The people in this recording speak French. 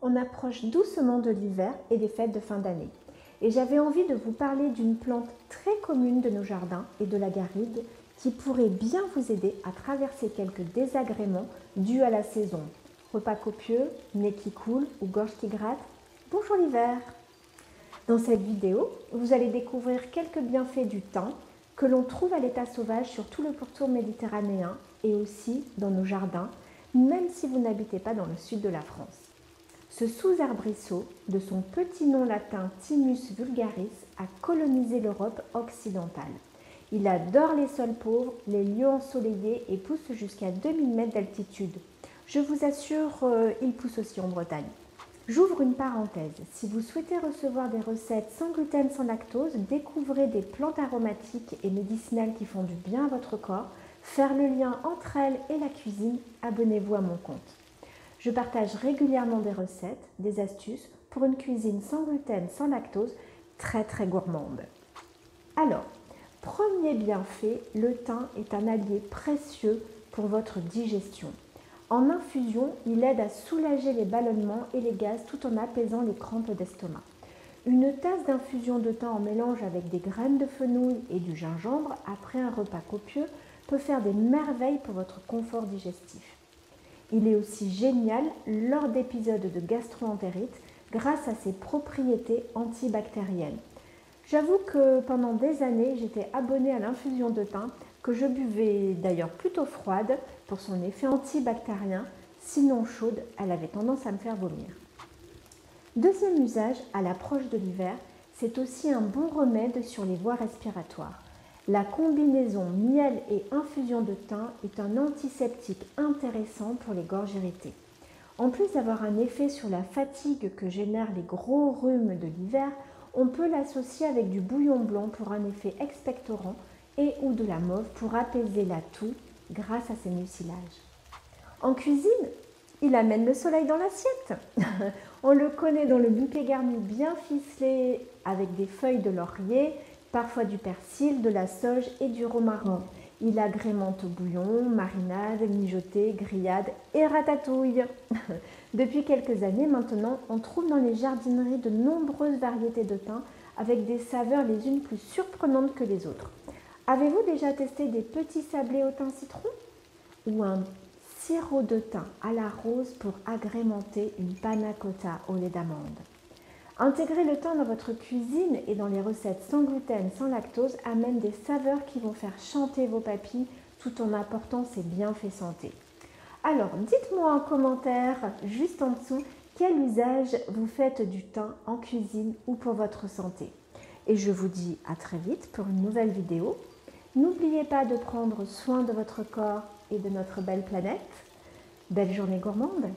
on approche doucement de l'hiver et des fêtes de fin d'année. Et j'avais envie de vous parler d'une plante très commune de nos jardins et de la garrigue qui pourrait bien vous aider à traverser quelques désagréments dus à la saison. Repas copieux, nez qui coule ou gorge qui gratte. Bonjour l'hiver! Dans cette vidéo, vous allez découvrir quelques bienfaits du thym que l'on trouve à l'état sauvage sur tout le pourtour méditerranéen et aussi dans nos jardins, même si vous n'habitez pas dans le sud de la France. Ce sous-arbrisseau, de son petit nom latin Thymus vulgaris, a colonisé l'Europe occidentale. Il adore les sols pauvres, les lieux ensoleillés et pousse jusqu'à 2000 mètres d'altitude. Je vous assure, il pousse aussi en Bretagne. J'ouvre une parenthèse. Si vous souhaitez recevoir des recettes sans gluten, sans lactose, découvrez des plantes aromatiques et médicinales qui font du bien à votre corps, faire le lien entre elles et la cuisine, abonnez-vous à mon compte. Je partage régulièrement des recettes, des astuces pour une cuisine sans gluten, sans lactose, très gourmande. Alors, premier bienfait, le thym est un allié précieux pour votre digestion. En infusion, il aide à soulager les ballonnements et les gaz tout en apaisant les crampes d'estomac. Une tasse d'infusion de thym en mélange avec des graines de fenouil et du gingembre après un repas copieux peut faire des merveilles pour votre confort digestif. Il est aussi génial lors d'épisodes de gastro-entérite grâce à ses propriétés antibactériennes. J'avoue que pendant des années, j'étais abonnée à l'infusion de thym que je buvais d'ailleurs plutôt froide pour son effet antibactérien, sinon chaude, elle avait tendance à me faire vomir. Deuxième usage, à l'approche de l'hiver, c'est aussi un bon remède sur les voies respiratoires. La combinaison miel et infusion de thym est un antiseptique intéressant pour les gorges irritées. En plus d'avoir un effet sur la fatigue que génèrent les gros rhumes de l'hiver, on peut l'associer avec du bouillon blanc pour un effet expectorant et ou de la mauve pour apaiser la toux grâce à ses mucilages. En cuisine, il amène le soleil dans l'assiette. On le connaît dans le bouquet garni bien ficelé avec des feuilles de laurier, parfois du persil, de la sauge et du romarin. Il agrémente bouillon, marinade, mijoté, grillade et ratatouille. Depuis quelques années maintenant, on trouve dans les jardineries de nombreuses variétés de thym avec des saveurs les unes plus surprenantes que les autres. Avez-vous déjà testé des petits sablés au thym citron ou un sirop de thym à la rose pour agrémenter une panna cotta au lait d'amande? Intégrer le thym dans votre cuisine et dans les recettes sans gluten, sans lactose amène des saveurs qui vont faire chanter vos papilles tout en apportant ses bienfaits santé. Alors, dites-moi en commentaire, juste en dessous, quel usage vous faites du thym en cuisine ou pour votre santé. Et je vous dis à très vite pour une nouvelle vidéo. N'oubliez pas de prendre soin de votre corps et de notre belle planète. Belle journée gourmande!